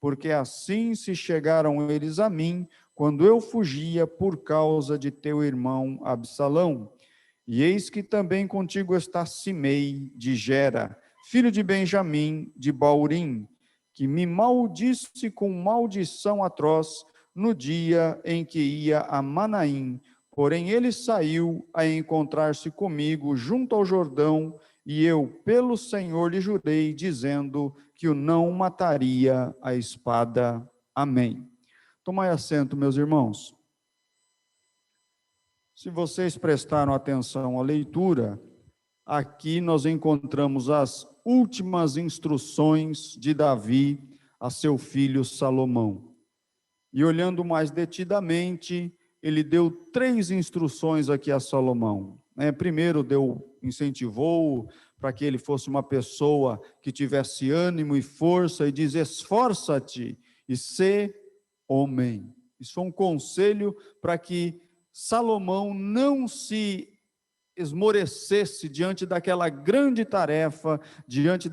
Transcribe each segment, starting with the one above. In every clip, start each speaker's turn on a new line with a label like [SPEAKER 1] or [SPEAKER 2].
[SPEAKER 1] porque assim se chegaram eles a mim, quando eu fugia por causa de teu irmão Absalão. E eis que também contigo está Simei, de Gera, filho de Benjamim, de Baurim, que me maldisse com maldição atroz no dia em que ia a Manaim. Porém ele saiu a encontrar-se comigo junto ao Jordão, e eu, pelo Senhor, lhe jurei, dizendo que o não mataria a espada. Amém. Tomai assento, meus irmãos. Se vocês prestaram atenção à leitura, aqui nós encontramos as últimas instruções de Davi a seu filho Salomão. E olhando mais detidamente, ele deu 3 instruções aqui a Salomão. Primeiro, incentivou para que ele fosse uma pessoa que tivesse ânimo e força, e diz: esforça-te e sê homem. Isso foi um conselho para que Salomão não se esmorecesse diante daquela grande tarefa, diante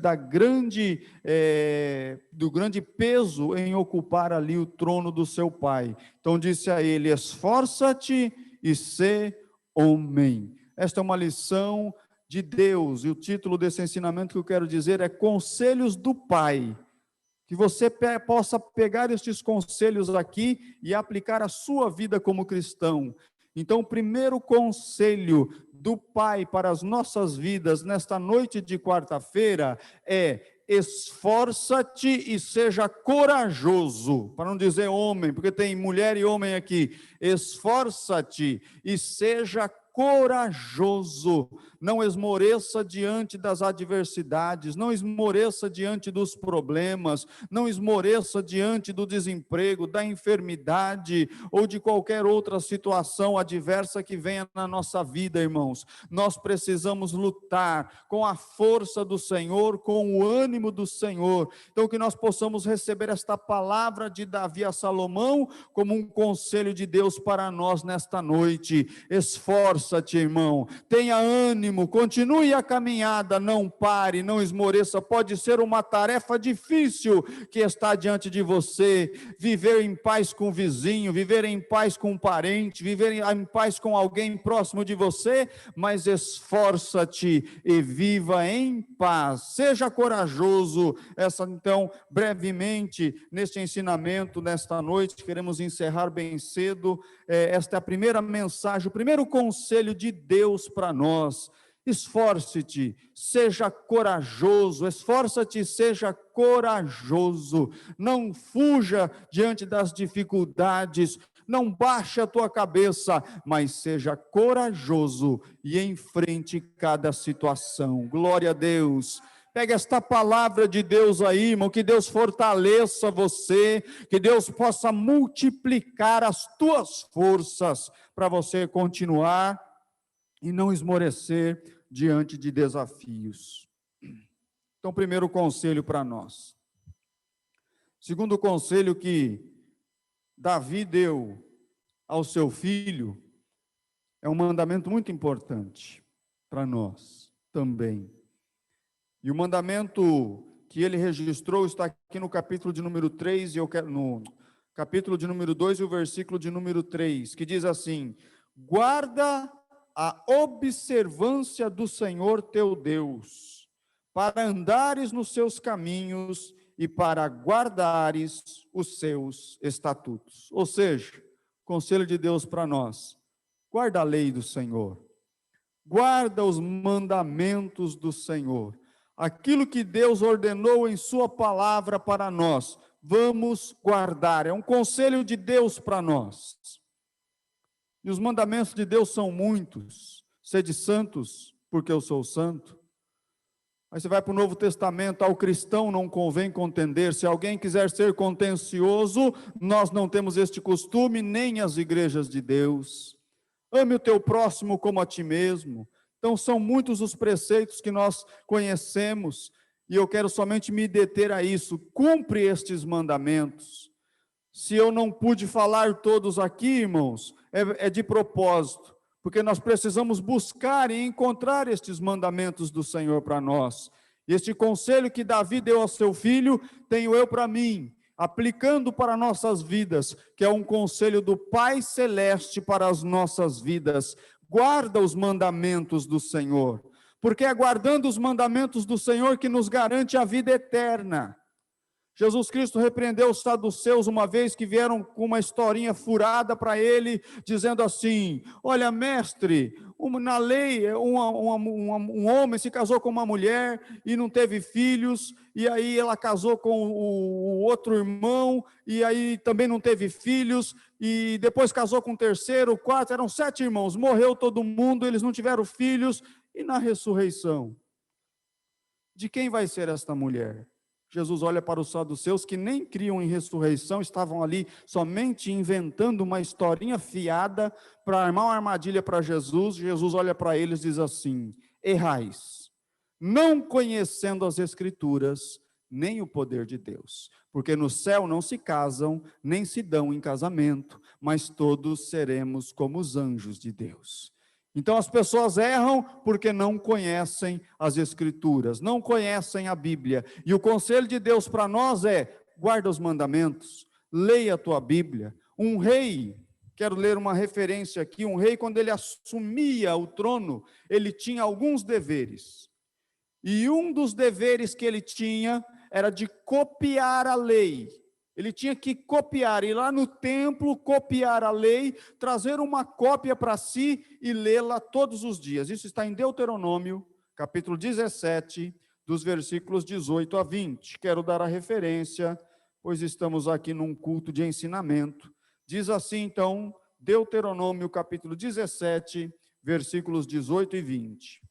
[SPEAKER 1] do grande peso em ocupar ali o trono do seu pai. Então disse a ele: esforça-te e sê homem. Esta é uma lição de Deus, e o título desse ensinamento que eu quero dizer é Conselhos do Pai. Que você possa pegar estes conselhos aqui e aplicar a sua vida como cristão. Então, o primeiro conselho do Pai para as nossas vidas nesta noite de quarta-feira é: esforça-te e seja corajoso, para não dizer homem, porque tem mulher e homem aqui. Esforça-te e seja corajoso, não esmoreça diante das adversidades, não esmoreça diante dos problemas, não esmoreça diante do desemprego, da enfermidade ou de qualquer outra situação adversa que venha na nossa vida, irmãos. Nós precisamos lutar com a força do Senhor, com o ânimo do Senhor. Então que nós possamos receber esta palavra de Davi a Salomão como um conselho de Deus para nós nesta noite. Esforça-te, irmão, tenha ânimo, continue a caminhada, não pare, não esmoreça. Pode ser uma tarefa difícil que está diante de você, viver em paz com o vizinho, viver em paz com um parente, viver em paz com alguém próximo de você, mas esforça-te e viva em paz, seja corajoso. Então, brevemente, neste ensinamento, nesta noite, queremos encerrar bem cedo. Esta é a primeira mensagem, o primeiro conselho de Deus para nós. Esforce-te, seja corajoso, esforça-te, seja corajoso, não fuja diante das dificuldades, não baixe a tua cabeça, mas seja corajoso e enfrente cada situação. Glória a Deus. Pega esta palavra de Deus aí, irmão, que Deus fortaleça você, que Deus possa multiplicar as tuas forças para você continuar e não esmorecer diante de desafios. Então, primeiro conselho para nós. Segundo conselho que Davi deu ao seu filho, é um mandamento muito importante para nós também. E o mandamento que ele registrou está aqui no capítulo de número 3, e eu quero no capítulo de número 2 e o versículo de número 3, que diz assim: guarda a observância do Senhor teu Deus, para andares nos seus caminhos e para guardares os seus estatutos. Ou seja, conselho de Deus para nós: guarda a lei do Senhor, guarda os mandamentos do Senhor, aquilo que Deus ordenou em sua palavra para nós, vamos guardar. É um conselho de Deus para nós. E os mandamentos de Deus são muitos. Sede santos, porque eu sou santo. Aí você vai para o Novo Testamento: ao cristão não convém contender. Se alguém quiser ser contencioso, nós não temos este costume, nem as igrejas de Deus. Ame o teu próximo como a ti mesmo. Então são muitos os preceitos que nós conhecemos, e eu quero somente me deter a isso. Cumpre estes mandamentos. Se eu não pude falar todos aqui, irmãos, é de propósito, porque nós precisamos buscar e encontrar estes mandamentos do Senhor para nós. Este conselho que Davi deu ao seu filho, tenho eu para mim. aplicando para nossas vidas, que é um conselho do Pai Celeste para as nossas vidas. Guarda os mandamentos do Senhor, porque é guardando os mandamentos do Senhor que nos garante a vida eterna. Jesus Cristo repreendeu os saduceus uma vez que vieram com uma historinha furada para ele, dizendo assim: olha, mestre, na lei, um homem se casou com uma mulher e não teve filhos, e aí ela casou com o outro irmão, e aí também não teve filhos, e depois casou com o terceiro, o quarto, eram 7 irmãos, morreu todo mundo, eles não tiveram filhos, e na ressurreição, de quem vai ser esta mulher? Jesus olha para os saduceus que nem criam em ressurreição, estavam ali somente inventando uma historinha fiada para armar uma armadilha para Jesus. Jesus olha para eles e diz assim: errais, não conhecendo as Escrituras, nem o poder de Deus. Porque no céu não se casam, nem se dão em casamento, mas todos seremos como os anjos de Deus. Então as pessoas erram porque não conhecem as Escrituras, não conhecem a Bíblia. E o conselho de Deus para nós é: guarda os mandamentos, leia a tua Bíblia. Um rei, quero ler uma referência aqui, um rei, quando ele assumia o trono, ele tinha alguns deveres. E um dos deveres que ele tinha era de copiar a lei. Ele tinha que copiar, ir lá no templo, copiar a lei, trazer uma cópia para si e lê-la todos os dias. Isso está em Deuteronômio, capítulo 17, dos versículos 18 a 20. Quero dar a referência, pois estamos aqui num culto de ensinamento. Diz assim, então, Deuteronômio, capítulo 17, versículos 18 e 20.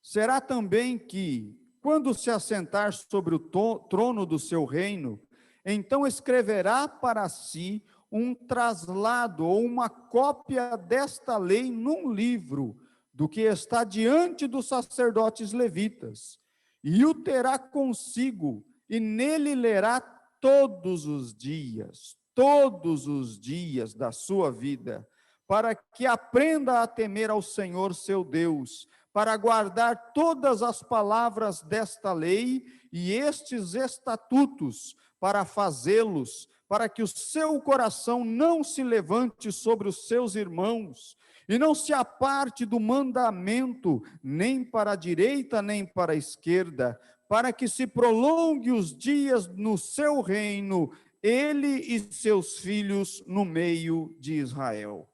[SPEAKER 1] Será também que, quando se assentar sobre o trono do seu reino, então escreverá para si um traslado ou uma cópia desta lei num livro, do que está diante dos sacerdotes levitas, e o terá consigo, e nele lerá todos os dias da sua vida, para que aprenda a temer ao Senhor seu Deus, para guardar todas as palavras desta lei e estes estatutos, para fazê-los, para que o seu coração não se levante sobre os seus irmãos, e não se aparte do mandamento, nem para a direita, nem para a esquerda, para que se prolongue os dias no seu reino, ele e seus filhos no meio de Israel.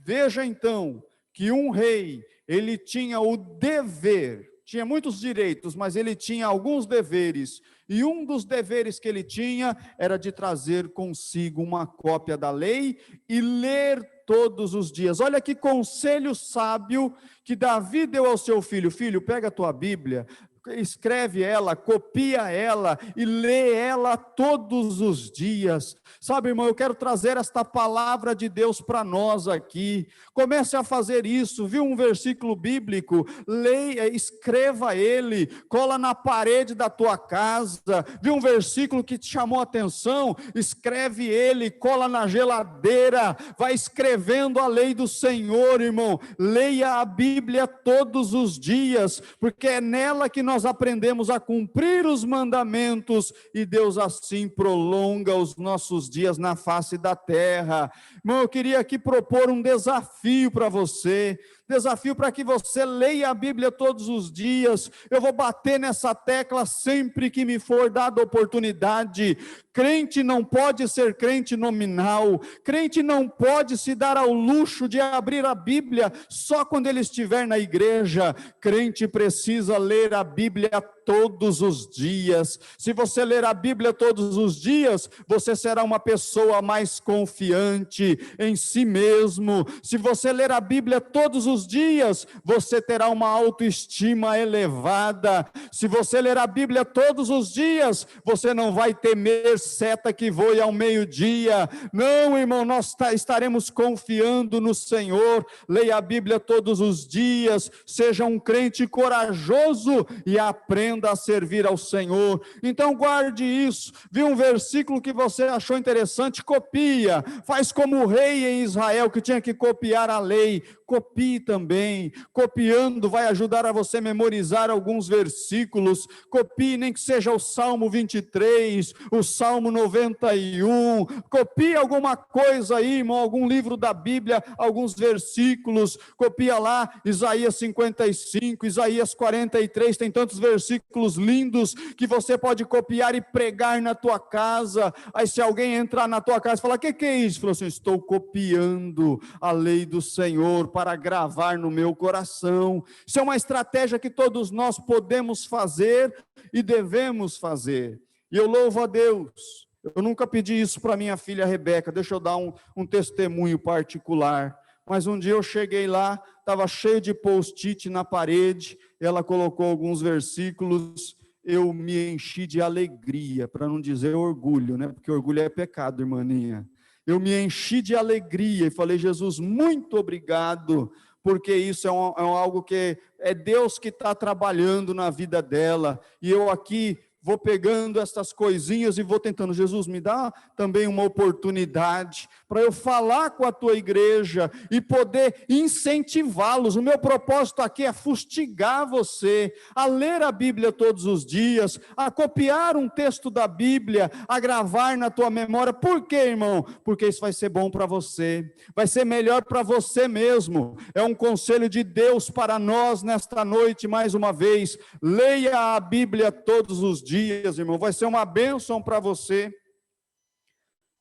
[SPEAKER 1] Veja então, que um rei, ele tinha o dever, tinha muitos direitos, mas ele tinha alguns deveres, e um dos deveres que ele tinha era de trazer consigo uma cópia da lei e ler todos os dias. Olha que conselho sábio que Davi deu ao seu filho: filho, pega a tua Bíblia, escreve ela, copia ela e lê ela todos os dias. Sabe, irmão, eu quero trazer esta palavra de Deus para nós aqui. Comece a fazer isso. Viu um versículo bíblico? Leia, escreva ele, cola na parede da tua casa. Viu um versículo que te chamou a atenção? Escreve ele, cola na geladeira, vai escrevendo a lei do Senhor, irmão. Leia a Bíblia todos os dias, porque é nela que nós aprendemos a cumprir os mandamentos, e Deus assim prolonga os nossos dias na face da terra. Irmão, eu queria aqui propor um desafio para você, desafio para que você leia a Bíblia todos os dias. Eu vou bater nessa tecla sempre que me for dada oportunidade. Crente não pode ser crente nominal, crente não pode se dar ao luxo de abrir a Bíblia só quando ele estiver na igreja. Crente precisa ler a Bíblia todos os dias. Se você ler a Bíblia todos os dias, você será uma pessoa mais confiante em si mesmo. Se você ler a Bíblia todos os dias, você terá uma autoestima elevada. Se você ler a Bíblia todos os dias, você não vai temer seta que voe ao meio-dia. Não, irmão, nós estaremos confiando no Senhor. Leia a Bíblia todos os dias, seja um crente corajoso e aprenda a servir ao Senhor. Então guarde isso. Viu um versículo que você achou interessante? Copia. Faz como o rei em Israel que tinha que copiar a lei. copie também. Copiando vai ajudar a você memorizar alguns versículos. Copie, nem que seja o Salmo 23, o Salmo 91. Copie alguma coisa aí, irmão, algum livro da Bíblia, alguns versículos. Copia lá Isaías 55, Isaías 43, tem tantos versículos lindos que você pode copiar e pregar na tua casa. Aí se alguém entrar na tua casa e falar, o que é isso? Falou assim, estou copiando a lei do Senhor para gravar no meu coração. Isso é uma estratégia que todos nós podemos fazer e devemos fazer. E eu louvo a Deus. Eu nunca pedi isso para minha filha Rebeca, deixa eu dar um testemunho particular. Mas um dia eu cheguei lá, estava cheio de post-it na parede, ela colocou alguns versículos, eu me enchi de alegria, para não dizer orgulho, né? Porque orgulho é pecado, irmãinha. Eu me enchi de alegria e falei, Jesus, muito obrigado, porque isso é algo que é Deus que está trabalhando na vida dela, e eu aqui vou pegando essas coisinhas e vou tentando, Jesus, me dá também uma oportunidade para eu falar com a tua igreja e poder incentivá-los. O meu propósito aqui é fustigar você a ler a Bíblia todos os dias, a copiar um texto da Bíblia, a gravar na tua memória. Por quê, irmão? Porque isso vai ser bom para você, vai ser melhor para você mesmo. É um conselho de Deus para nós nesta noite, mais uma vez. Leia a Bíblia todos os dias, irmão, vai ser uma bênção para você.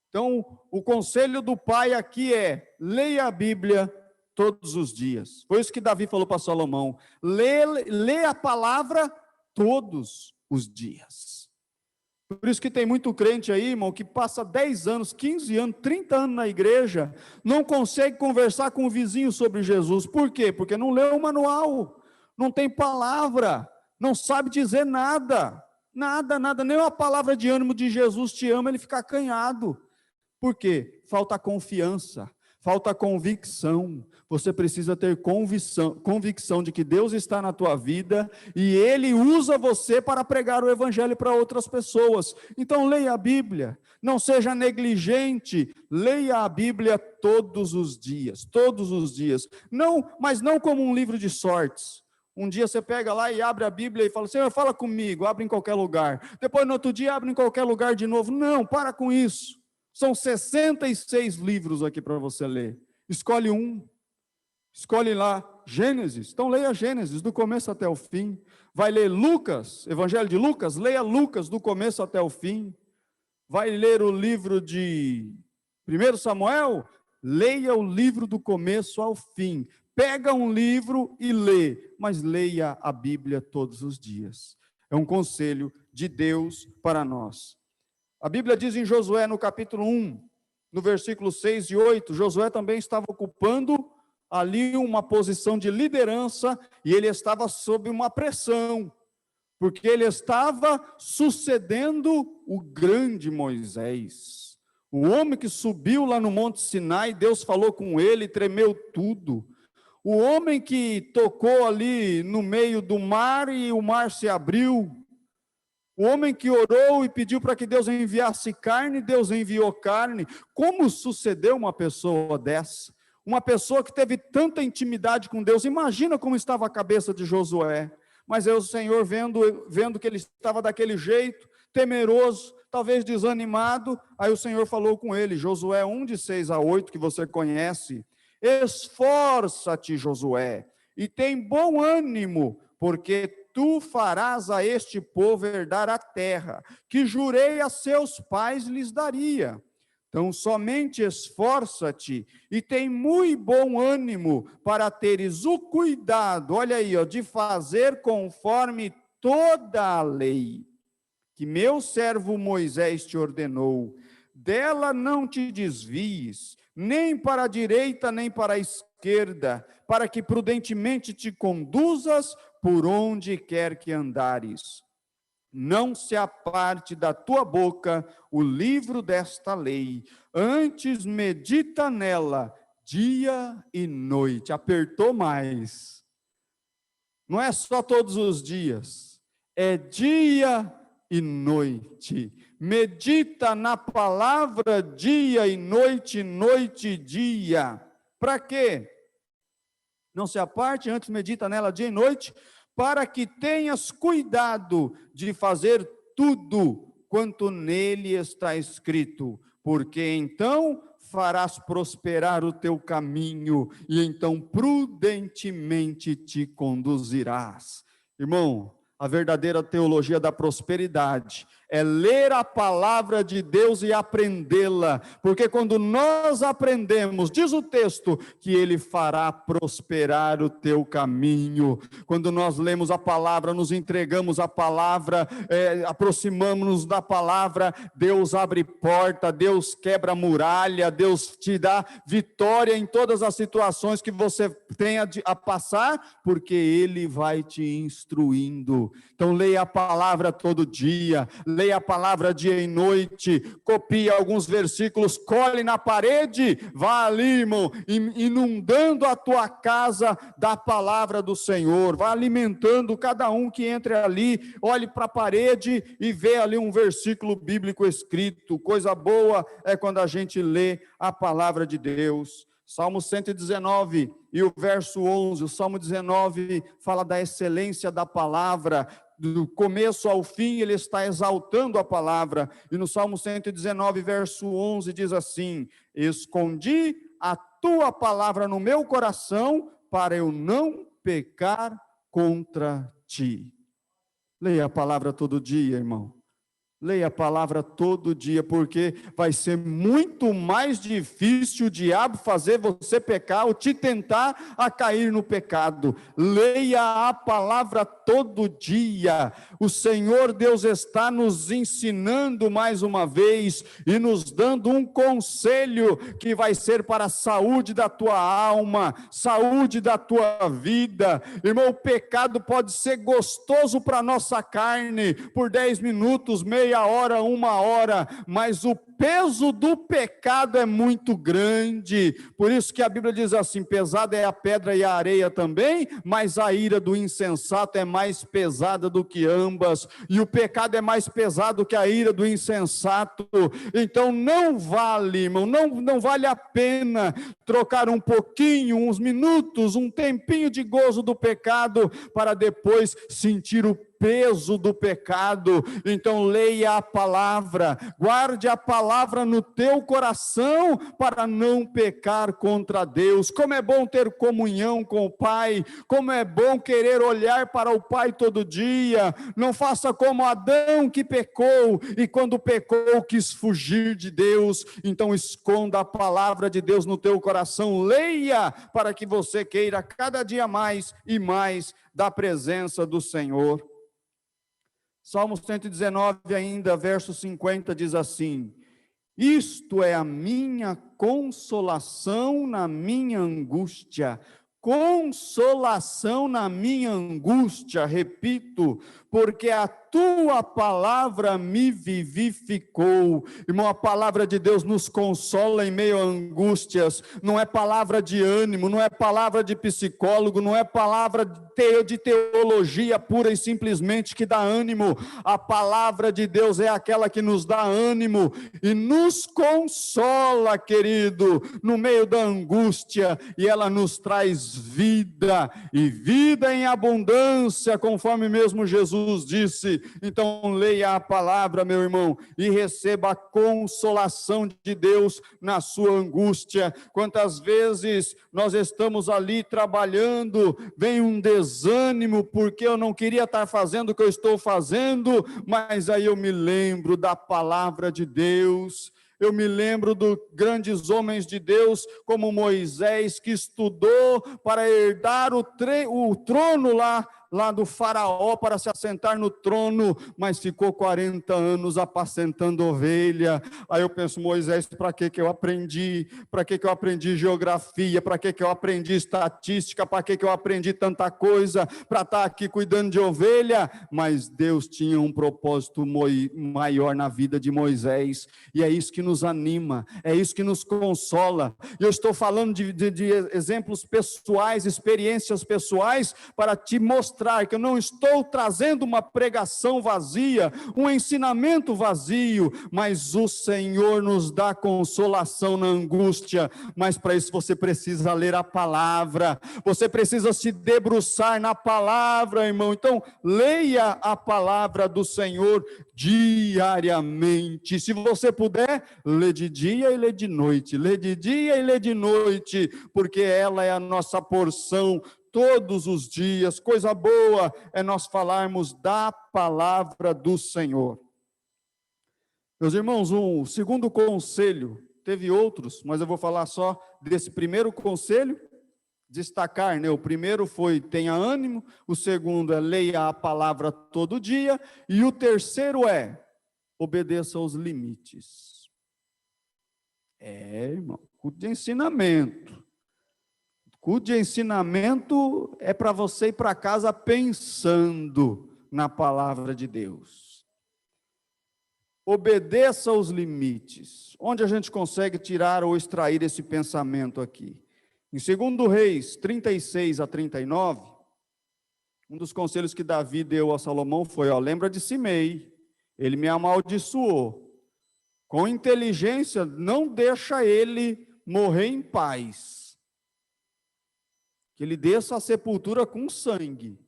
[SPEAKER 1] Então, o conselho do pai aqui é, leia a Bíblia todos os dias. Foi isso que Davi falou para Salomão, lê a palavra todos os dias. Por isso que tem muito crente aí, irmão, que passa 10 anos, 15 anos, 30 anos na igreja, não consegue conversar com o vizinho sobre Jesus. Por quê? Porque não leu o manual, não tem palavra, não sabe dizer nada. Nada, nem uma palavra de ânimo de Jesus te ama, ele fica acanhado. Por quê? Falta confiança, falta convicção. Você precisa ter convicção de que Deus está na tua vida e Ele usa você para pregar o Evangelho para outras pessoas. Então leia a Bíblia, não seja negligente, leia a Bíblia todos os dias. Não, mas não como um livro de sortes. Um dia você pega lá e abre a Bíblia e fala, Senhor, fala comigo, abre em qualquer lugar. Depois no outro dia abre em qualquer lugar de novo. Não, para com isso. São 66 livros aqui para você ler. Escolhe um. Escolhe lá Gênesis. Então leia Gênesis do começo até o fim. Vai ler Lucas, Evangelho de Lucas, leia Lucas do começo até o fim. Vai ler o livro de 1 Samuel, leia o livro do começo ao fim. Pega um livro e lê, mas leia a Bíblia todos os dias. É um conselho de Deus para nós. A Bíblia diz em Josué, no capítulo 1, no versículo 6 e 8, Josué também estava ocupando ali uma posição de liderança, e ele estava sob uma pressão, porque ele estava sucedendo o grande Moisés. O homem que subiu lá no Monte Sinai, Deus falou com ele, tremeu tudo. O homem que tocou ali no meio do mar e o mar se abriu. O homem que orou e pediu para que Deus enviasse carne, Deus enviou carne. Como sucedeu uma pessoa dessa? Uma pessoa que teve tanta intimidade com Deus. Imagina como estava a cabeça de Josué. Mas aí o Senhor, vendo que ele estava daquele jeito, temeroso, talvez desanimado, aí o Senhor falou com ele, Josué 1, de 6 a 8, que você conhece. Esforça-te, Josué, e tem bom ânimo, porque tu farás a este povo herdar a terra, que jurei a seus pais lhes daria. Então, somente esforça-te e tem muito bom ânimo para teres o cuidado, olha aí, de fazer conforme toda a lei que meu servo Moisés te ordenou. Dela não te desvies, nem para a direita, nem para a esquerda, para que prudentemente te conduzas por onde quer que andares. Não se aparte da tua boca o livro desta lei, antes medita nela dia e noite. Apertou mais. Não é só todos os dias, é dia e noite. Medita na palavra dia e noite, noite e dia. Para quê? Não se aparte, antes medita nela dia e noite, para que tenhas cuidado de fazer tudo quanto nele está escrito, porque então farás prosperar o teu caminho, e então prudentemente te conduzirás. Irmão, a verdadeira teologia da prosperidade é ler a palavra de Deus e aprendê-la, porque quando nós aprendemos, diz o texto, que Ele fará prosperar o teu caminho. Quando nós lemos a palavra, nos entregamos à palavra, aproximamos-nos da palavra, Deus abre porta, Deus quebra muralha, Deus te dá vitória em todas as situações que você tenha a passar, porque Ele vai te instruindo. Então leia a palavra todo dia, leia a palavra dia e noite, copie alguns versículos, cole na parede, vá ali, irmão, inundando a tua casa da palavra do Senhor, vá alimentando cada um que entre ali, olhe para a parede e vê ali um versículo bíblico escrito. Coisa boa é quando a gente lê a palavra de Deus. Salmo 119 e o verso 11, o Salmo 19 fala da excelência da palavra, do começo ao fim ele está exaltando a palavra, e no Salmo 119 verso 11 diz assim: escondi a tua palavra no meu coração, para eu não pecar contra ti. Leia a palavra todo dia, irmão. Leia a palavra todo dia, porque vai ser muito mais difícil o diabo fazer você pecar ou te tentar a cair no pecado. Leia a palavra todo dia. O Senhor Deus está nos ensinando mais uma vez e nos dando um conselho que vai ser para a saúde da tua alma, saúde da tua vida. Irmão, o pecado pode ser gostoso para a nossa carne por 10 minutos, meia hora, 1 hora, mas o peso do pecado é muito grande. Por isso que a Bíblia diz assim: pesada é a pedra e a areia também, mas a ira do insensato é mais pesada do que ambas, e o pecado é mais pesado que a ira do insensato. Então não vale, irmão, não vale a pena trocar um pouquinho, uns minutos, um tempinho de gozo do pecado, para depois sentir o peso do pecado. Então leia a palavra, guarde a palavra no teu coração, para não pecar contra Deus. Como é bom ter comunhão com o Pai, como é bom querer olhar para o Pai todo dia. Não faça como Adão, que pecou, e quando pecou quis fugir de Deus. Então esconda a palavra de Deus no teu coração, leia, para que você queira cada dia mais e mais da presença do Senhor. Salmo 119 ainda, verso 50, diz assim: isto é a minha consolação na minha angústia. Consolação na minha angústia, repito, porque a tua palavra me vivificou. Irmão, a palavra de Deus nos consola em meio a angústias. Não é palavra de ânimo, não é palavra de psicólogo, não é palavra de teologia pura e simplesmente que dá ânimo. A palavra de Deus é aquela que nos dá ânimo e nos consola, querido, no meio da angústia, e ela nos traz vida, e vida em abundância, conforme mesmo Jesus disse. Então leia a palavra, meu irmão, e receba a consolação de Deus na sua angústia. Quantas vezes nós estamos ali trabalhando, vem um desânimo, porque eu não queria estar fazendo o que eu estou fazendo, mas aí eu me lembro da palavra de Deus. Eu me lembro dos grandes homens de Deus, como Moisés, que estudou para herdar o trono lá do faraó, para se assentar no trono, mas ficou 40 anos apacentando ovelha. Aí eu penso: Moisés, para que eu aprendi? Para que eu aprendi geografia? Para que eu aprendi estatística? Para que eu aprendi tanta coisa? Para estar aqui cuidando de ovelha? Mas Deus tinha um propósito maior na vida de Moisés, e é isso que nos anima, é isso que nos consola. E eu estou falando de exemplos pessoais, experiências pessoais, para te mostrar mostrar que eu não estou trazendo uma pregação vazia, um ensinamento vazio, mas o Senhor nos dá consolação na angústia. Mas para isso você precisa ler a palavra, você precisa se debruçar na palavra, irmão. Então, leia a palavra do Senhor diariamente. Se você puder, lê de dia e lê de noite, lê de dia e lê de noite, porque ela é a nossa porção todos os dias. Coisa boa é nós falarmos da palavra do Senhor. Meus irmãos, um segundo conselho, teve outros, mas eu vou falar só desse primeiro conselho, destacar, né? O primeiro foi tenha ânimo, o segundo é leia a palavra todo dia, e o terceiro é obedeça aos limites. Irmão, culto de ensinamento. Culto de ensinamento é para você ir para casa pensando na palavra de Deus. Obedeça aos limites. Onde a gente consegue tirar ou extrair esse pensamento aqui? Em 2 Reis 36 a 39, um dos conselhos que Davi deu a Salomão foi, lembra de Simei, ele me amaldiçoou. Com inteligência, não deixa ele morrer em paz. Que ele desça a sepultura com sangue.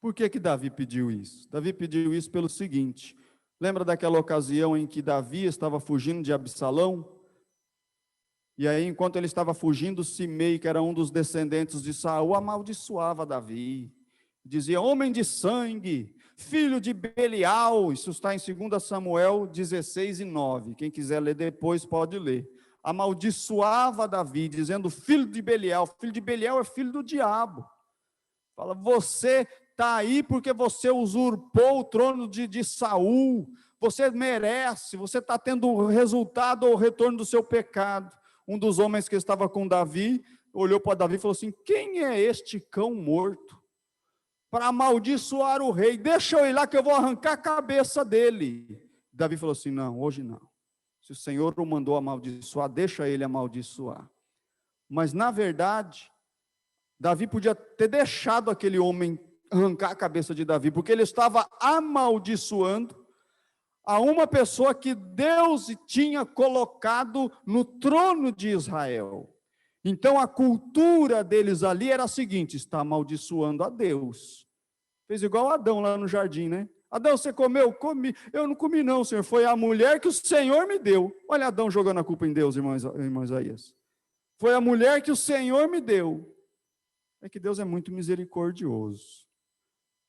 [SPEAKER 1] Por que Davi pediu isso? Davi pediu isso pelo seguinte, lembra daquela ocasião em que Davi estava fugindo de Absalão? E aí, enquanto ele estava fugindo, Simei, que era um dos descendentes de Saul, amaldiçoava Davi. Dizia, homem de sangue, filho de Belial. Isso está em 2 Samuel 16 e 9. Quem quiser ler depois pode ler. Amaldiçoava Davi, dizendo, filho de Belial é filho do diabo. Fala, você está aí porque você usurpou o trono de Saul, você merece, você está tendo o resultado ou o retorno do seu pecado. Um dos homens que estava com Davi, olhou para Davi e falou assim, quem é este cão morto? Para amaldiçoar o rei, deixa eu ir lá que eu vou arrancar a cabeça dele. Davi falou assim, não, hoje não. Se o Senhor o mandou amaldiçoar, deixa ele amaldiçoar. Mas, na verdade, Davi podia ter deixado aquele homem arrancar a cabeça de Davi, porque ele estava amaldiçoando a uma pessoa que Deus tinha colocado no trono de Israel. Então, a cultura deles ali era a seguinte, está amaldiçoando a Deus. Fez igual Adão lá no jardim, né? Adão, você comeu? Comi. Eu não comi não, Senhor. Foi a mulher que o Senhor me deu. Olha Adão jogando a culpa em Deus, irmão Isaías. Foi a mulher que o Senhor me deu. É que Deus é muito misericordioso,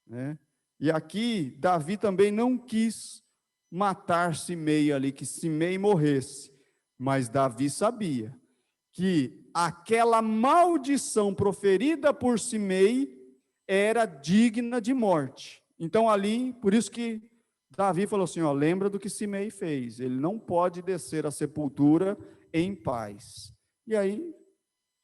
[SPEAKER 1] né? E aqui, Davi também não quis matar Simei ali, que Simei morresse. Mas Davi sabia que aquela maldição proferida por Simei era digna de morte. Então ali, por isso que Davi falou assim, lembra do que Simei fez, ele não pode descer à sepultura em paz. E aí,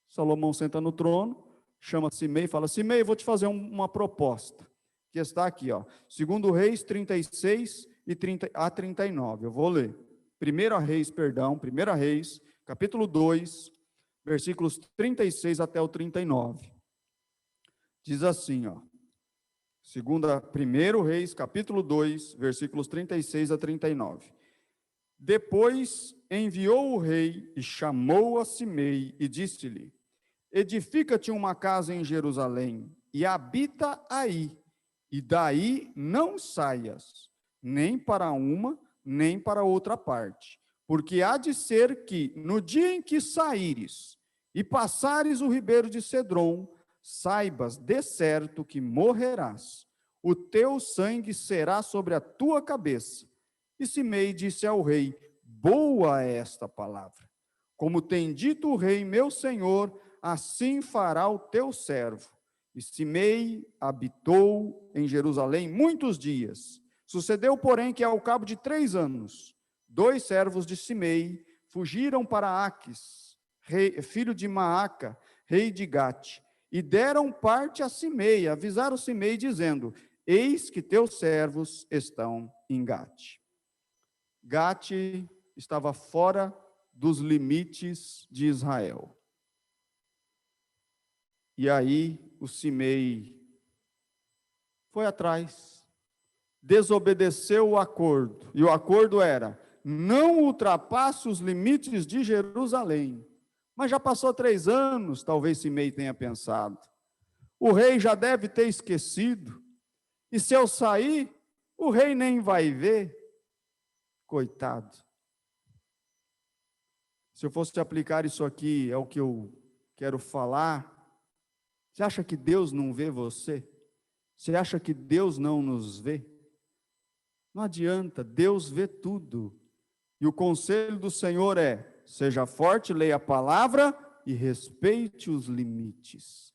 [SPEAKER 1] Salomão senta no trono, chama Simei e fala, Simei, vou te fazer uma proposta, que está aqui, 2 Reis 36 e 30 a 39, eu vou ler. 1 Reis, capítulo 2, versículos 36 até o 39. Diz assim, 1 Reis, capítulo 2, versículos 36 a 39. Depois enviou o rei e chamou a Simei e disse-lhe, edifica-te uma casa em Jerusalém e habita aí, e daí não saias, nem para uma, nem para outra parte, porque há de ser que, no dia em que saíres e passares o ribeiro de Cedron, saibas de certo que morrerás, o teu sangue será sobre a tua cabeça. E Simei disse ao rei, boa é esta palavra. Como tem dito o rei, meu senhor, assim fará o teu servo. E Simei habitou em Jerusalém muitos dias. Sucedeu, porém, que ao cabo de 3 anos, 2 servos de Simei fugiram para Aques, filho de Maaca, rei de Gate, e deram parte a Simei, avisaram Simei, dizendo, eis que teus servos estão em Gate. Gate estava fora dos limites de Israel. E aí o Simei foi atrás, desobedeceu o acordo, e o acordo era: não ultrapasse os limites de Jerusalém. Mas já passou 3 anos, talvez Simei tenha pensado. O rei já deve ter esquecido, e se eu sair, o rei nem vai ver. Coitado. Se eu fosse aplicar isso aqui, é o que eu quero falar. Você acha que Deus não vê você? Você acha que Deus não nos vê? Não adianta, Deus vê tudo. E o conselho do Senhor é: seja forte, leia a palavra e respeite os limites.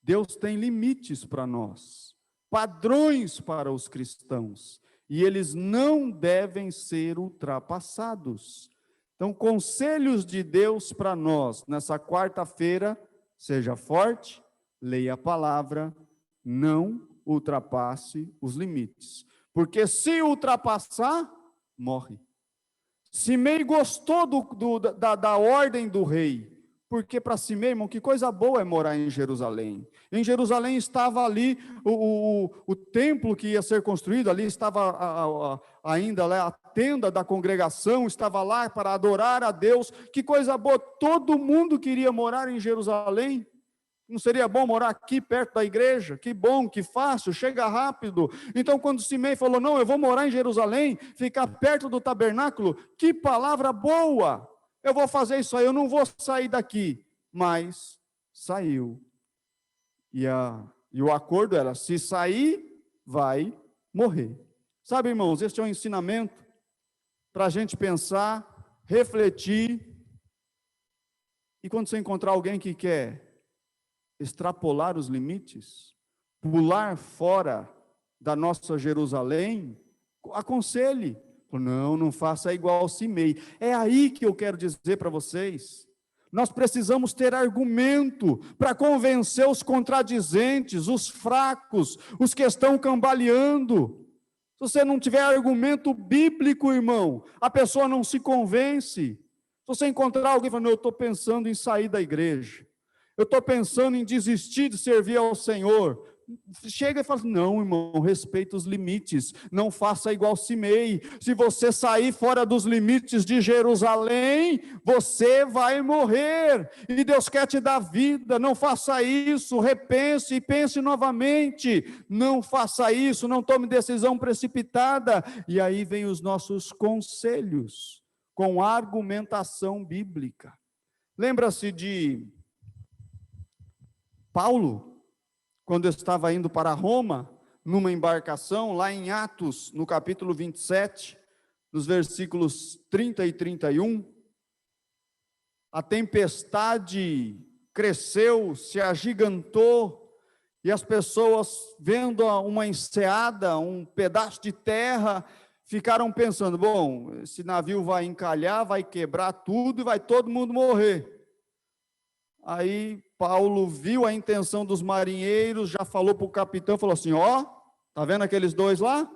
[SPEAKER 1] Deus tem limites para nós, padrões para os cristãos, e eles não devem ser ultrapassados. Então, conselhos de Deus para nós nessa quarta-feira: seja forte, leia a palavra, não ultrapasse os limites. Porque se ultrapassar, morre. Simei gostou da ordem do rei, porque para Simei, irmão, que coisa boa é morar em Jerusalém. Em Jerusalém estava ali o templo que ia ser construído, ali estava ainda a tenda da congregação, estava lá para adorar a Deus. Que coisa boa, todo mundo queria morar em Jerusalém. Não seria bom morar aqui perto da igreja? Que bom, que fácil, chega rápido. Então, quando Simei falou: não, eu vou morar em Jerusalém, ficar perto do tabernáculo, que palavra boa! Eu vou fazer isso aí, eu não vou sair daqui. Mas saiu. E o acordo era: se sair, vai morrer. Sabe, irmãos, este é um ensinamento para a gente pensar, refletir. E quando você encontrar alguém que quer extrapolar os limites, pular fora da nossa Jerusalém, aconselhe: não, não faça igual ao Simei. É aí que eu quero dizer para vocês, nós precisamos ter argumento para convencer os contradizentes, os fracos, os que estão cambaleando. Se você não tiver argumento bíblico, irmão, a pessoa não se convence. Se você encontrar alguém falando: eu estou pensando em sair da igreja, eu estou pensando em desistir de servir ao Senhor, chega e fala: não, irmão, respeita os limites, não faça igual Simei. Se você sair fora dos limites de Jerusalém, você vai morrer, e Deus quer te dar vida. Não faça isso, repense e pense novamente, não faça isso, não tome decisão precipitada. E aí vem os nossos conselhos, com argumentação bíblica. Lembra-se de Paulo, quando estava indo para Roma, numa embarcação, lá em Atos, no capítulo 27, nos versículos 30 e 31, a tempestade cresceu, se agigantou, e as pessoas, vendo uma enseada, um pedaço de terra, ficaram pensando: bom, esse navio vai encalhar, vai quebrar tudo e vai todo mundo morrer. Aí Paulo viu a intenção dos marinheiros, já falou para o capitão, falou assim: ó, tá vendo aqueles 2 lá?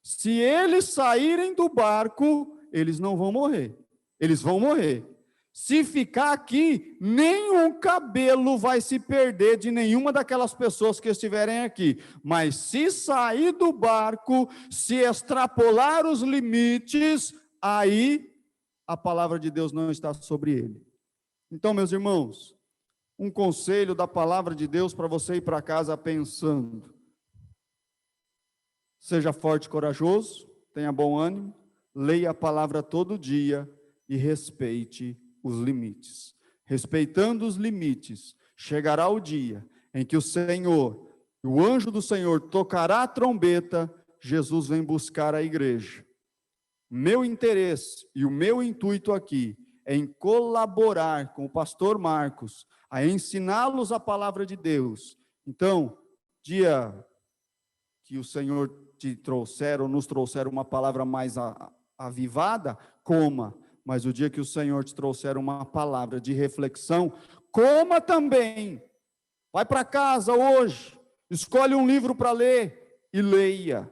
[SPEAKER 1] Se eles saírem do barco, eles não vão morrer, eles vão morrer. Se ficar aqui, nenhum cabelo vai se perder de nenhuma daquelas pessoas que estiverem aqui. Mas se sair do barco, se extrapolar os limites, aí a palavra de Deus não está sobre ele. Então, meus irmãos, um conselho da palavra de Deus para você ir para casa pensando: seja forte e corajoso, tenha bom ânimo, leia a palavra todo dia e respeite os limites. Respeitando os limites, chegará o dia em que o Senhor, o anjo do Senhor tocará a trombeta, Jesus vem buscar a igreja. Meu interesse e o meu intuito aqui é em colaborar com o pastor Marcos, a ensiná-los a palavra de Deus. Então, dia que o Senhor te trouxer ou nos trouxer uma palavra mais avivada, coma. Mas o dia que o Senhor te trouxer uma palavra de reflexão, coma também. Vai para casa hoje, escolhe um livro para ler e leia.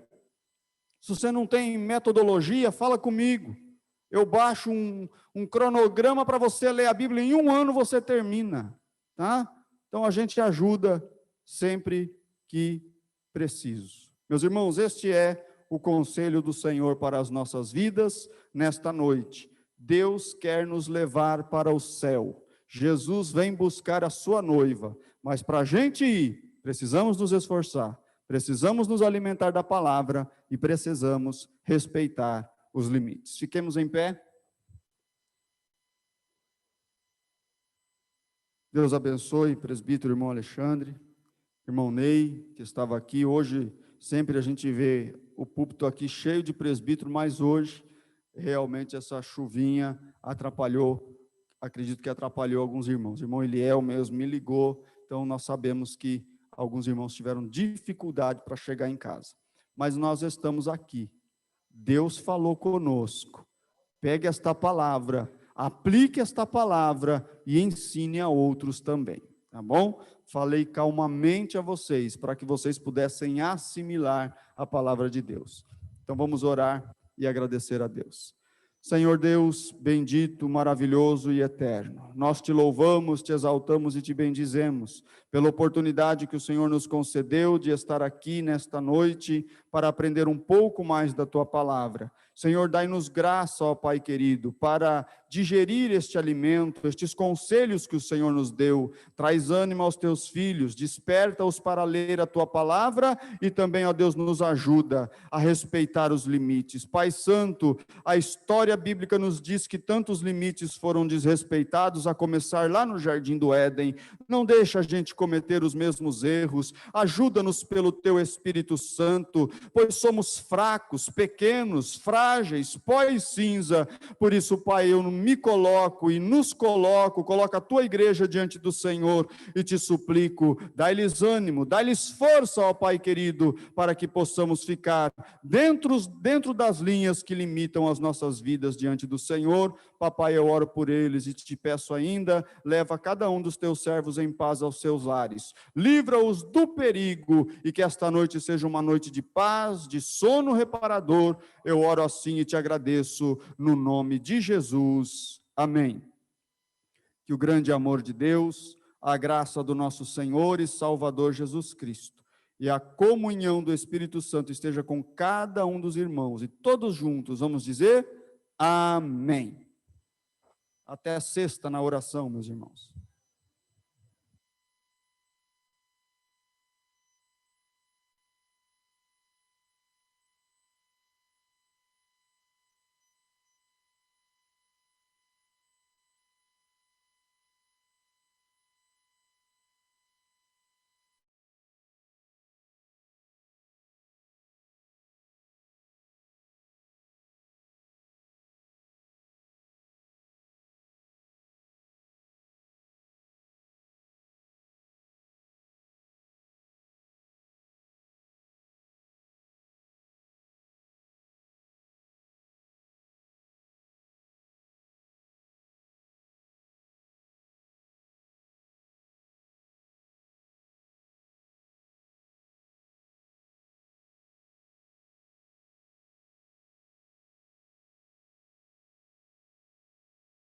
[SPEAKER 1] Se você não tem metodologia, fala comigo. Eu baixo um cronograma para você ler a Bíblia, em 1 ano você termina, tá? Então a gente ajuda sempre que preciso. Meus irmãos, este é o conselho do Senhor para as nossas vidas nesta noite. Deus quer nos levar para o céu. Jesus vem buscar a sua noiva, mas para a gente ir, precisamos nos esforçar, precisamos nos alimentar da palavra e precisamos respeitar os limites. Fiquemos em pé. Deus abençoe, presbítero, irmão Alexandre, irmão Ney, que estava aqui. Hoje, sempre a gente vê o púlpito aqui cheio de presbítero, mas hoje, realmente, essa chuvinha atrapalhou, acredito que atrapalhou alguns irmãos. O irmão Eliel mesmo me ligou, então nós sabemos que alguns irmãos tiveram dificuldade para chegar em casa. Mas nós estamos aqui. Deus falou conosco. Pegue esta palavra, aplique esta palavra e ensine a outros também, tá bom? Falei calmamente a vocês, para que vocês pudessem assimilar a palavra de Deus. Então vamos orar e agradecer a Deus. Senhor Deus, bendito, maravilhoso e eterno, nós te louvamos, te exaltamos e te bendizemos pela oportunidade que o Senhor nos concedeu de estar aqui nesta noite para aprender um pouco mais da tua palavra. Senhor, dai-nos graça, ó Pai querido, para digerir este alimento, estes conselhos que o Senhor nos deu. Traz ânimo aos teus filhos, desperta-os para ler a tua palavra e também, ó Deus, nos ajuda a respeitar os limites. Pai Santo, a história bíblica nos diz que tantos limites foram desrespeitados, a começar lá no Jardim do Éden. Não deixa a gente cometer os mesmos erros, ajuda-nos pelo teu Espírito Santo, pois somos fracos, pequenos, frágeis, pó e cinza. Por isso, Pai, eu me coloco e nos coloca a tua igreja diante do Senhor e te suplico, dai-lhes ânimo, dai-lhes força, ó Pai querido, para que possamos ficar dentro das linhas que limitam as nossas vidas diante do Senhor. Papai, eu oro por eles e te peço ainda, leva cada um dos teus servos em paz aos seus lares, livra-os do perigo e que esta noite seja uma noite de paz, de sono reparador. Eu oro assim e te agradeço no nome de Jesus. Amém. Que o grande amor de Deus, a graça do nosso Senhor e Salvador Jesus Cristo e a comunhão do Espírito Santo esteja com cada um dos irmãos e todos juntos vamos dizer amém. Até sexta na oração, meus irmãos.